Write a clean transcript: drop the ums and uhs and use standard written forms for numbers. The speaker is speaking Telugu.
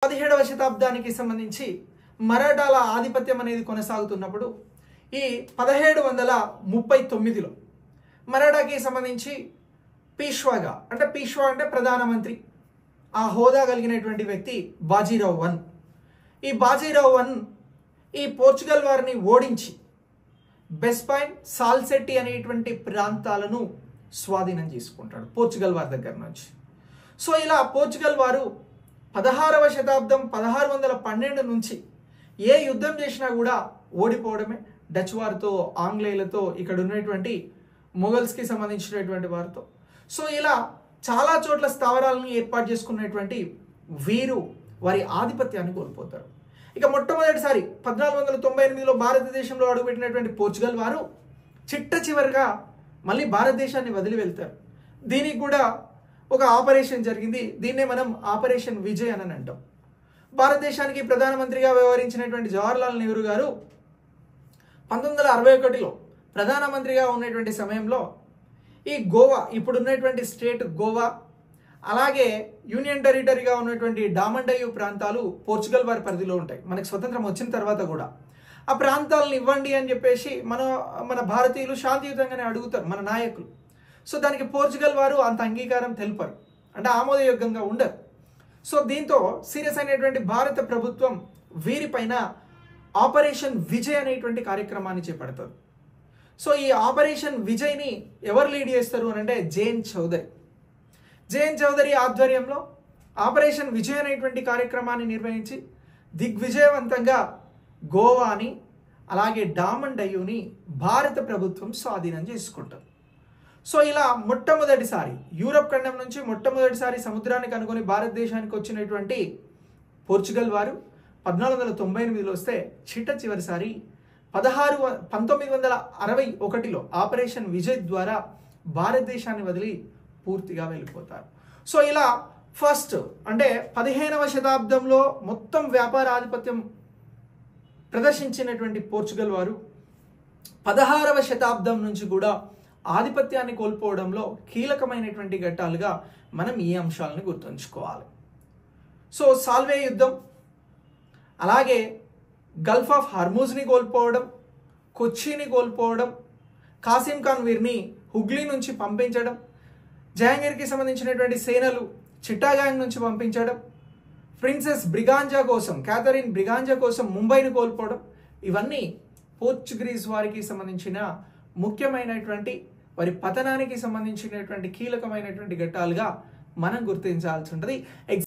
17వ శతాబ్దానికి సంబంధించి మరాఠాల ఆధిపత్యం అనేది కొనసాగుతున్నప్పుడు ఈ 1739లో మరాఠాకి సంబంధించి పీష్వాగా అంటే పీష్వా అంటే ప్రధానమంత్రి ఆ హోదా కలిగినటువంటి వ్యక్తి బాజీరావ్ వన్. ఈ బాజీరావ్ వన్ ఈ పోర్చుగల్ వారిని ఓడించి బెస్పైన్ సాల్సెట్టి అనేటువంటి ప్రాంతాలను స్వాధీనం చేసుకుంటాడు పోర్చుగల్ వారి దగ్గర నుంచి. సో ఇలా పోర్చుగల్ వారు 16వ శతాబ్దం 1612 నుంచి ఏ యుద్ధం చేసినా కూడా ఓడిపోవడమే. డచ్ వారితో, ఆంగ్లేయులతో, ఇక్కడ ఉన్నటువంటి మొఘల్స్కి సంబంధించినటువంటి వారితో. సో ఇలా చాలా చోట్ల స్థావరాలను ఏర్పాటు చేసుకున్నటువంటి వీరు వారి ఆధిపత్యాన్ని కోల్పోతారు. ఇక మొట్టమొదటిసారి 1498లో భారతదేశంలో అడుగుపెట్టినటువంటి పోర్చుగల్ వారు చిట్ట చివరిగా మళ్ళీ భారతదేశాన్ని వదిలి వెళ్తారు. దీనికి కూడా ఒక ఆపరేషన్ జరిగింది. దీన్నే మనం ఆపరేషన్ విజయ్ అని అంటాం. భారతదేశానికి ప్రధానమంత్రిగా వ్యవహరించినటువంటి జవహర్లాల్ నెహ్రూ గారు 1961లో ప్రధానమంత్రిగా ఉన్నటువంటి సమయంలో ఈ గోవా, ఇప్పుడున్నటువంటి స్టేట్ గోవా, అలాగే యూనియన్ టెరిటరీగా ఉన్నటువంటి డామండయ్యు ప్రాంతాలు పోర్చుగల్ వారి పరిధిలో ఉంటాయి. మనకి స్వతంత్రం వచ్చిన తర్వాత కూడా ఆ ప్రాంతాలను ఇవ్వండి అని చెప్పేసి మన భారతీయులు శాంతియుతంగానే అడుగుతారు, మన నాయకులు. సో దానికి పోర్చుగల్ వారు అంత అంగీకారం తెలుపరు, అంటే ఆమోదయోగ్యంగా ఉండరు. సో దీంతో సీరియస్ అయినటువంటి భారత ప్రభుత్వం వీరిపైన ఆపరేషన్ విజయ్ అనేటువంటి కార్యక్రమాన్ని చేపడతారు. సో ఈ ఆపరేషన్ విజయ్ని ఎవరు లీడ్ చేస్తారు అని అంటే జేఎన్ చౌదరి ఆధ్వర్యంలో ఆపరేషన్ విజయ్ అనేటువంటి కార్యక్రమాన్ని నిర్వహించి దిగ్విజయవంతంగా గోవాని అలాగే డామండయ్యుని భారత ప్రభుత్వం స్వాధీనం చేసుకుంటారు. సో ఇలా మొట్టమొదటిసారి యూరప్ ఖండం నుంచి మొట్టమొదటిసారి సముద్రానికి అనుకుని భారతదేశానికి వచ్చినటువంటి పోర్చుగల్ వారు 1498లో వస్తే చిట్ట చివరిసారి 1961లో ఆపరేషన్ విజయ్ ద్వారా భారతదేశాన్ని వదిలి పూర్తిగా వెళ్ళిపోతారు. సో ఇలా ఫస్ట్ అంటే 15వ శతాబ్దంలో మొత్తం వ్యాపార ఆధిపత్యం ప్రదర్శించినటువంటి పోర్చుగల్ వారు 16వ శతాబ్దం నుంచి కూడా ఆధిపత్యాన్ని కోల్పోవడంలో కీలకమైనటువంటి ఘట్టాలుగా మనం ఈ అంశాలను గుర్తుంచుకోవాలి. సో సాల్వే యుద్ధం, అలాగే గల్ఫ్ ఆఫ్ హర్మూజ్ని కోల్పోవడం, కొచ్చిని కోల్పోవడం, కాసిం ఖాన్ వీరిని హుగ్లీ నుంచి పంపించడం, జహాంగీర్కి సంబంధించినటువంటి సేనలు చిట్టాగాంగ్ నుంచి పంపించడం, ప్రిన్సెస్ బ్రిగాంజా కోసం, క్యాథరిన్ బ్రిగాంజా కోసం ముంబైని కోల్పోవడం, ఇవన్నీ పోర్చుగీస్ వారికి సంబంధించిన ముఖ్యమైనటువంటి వారి పతనానికి సంబంధించినటువంటి కీలకమైనటువంటి ఘట్టాలుగా మనం గుర్తించాల్సి ఉంటుంది.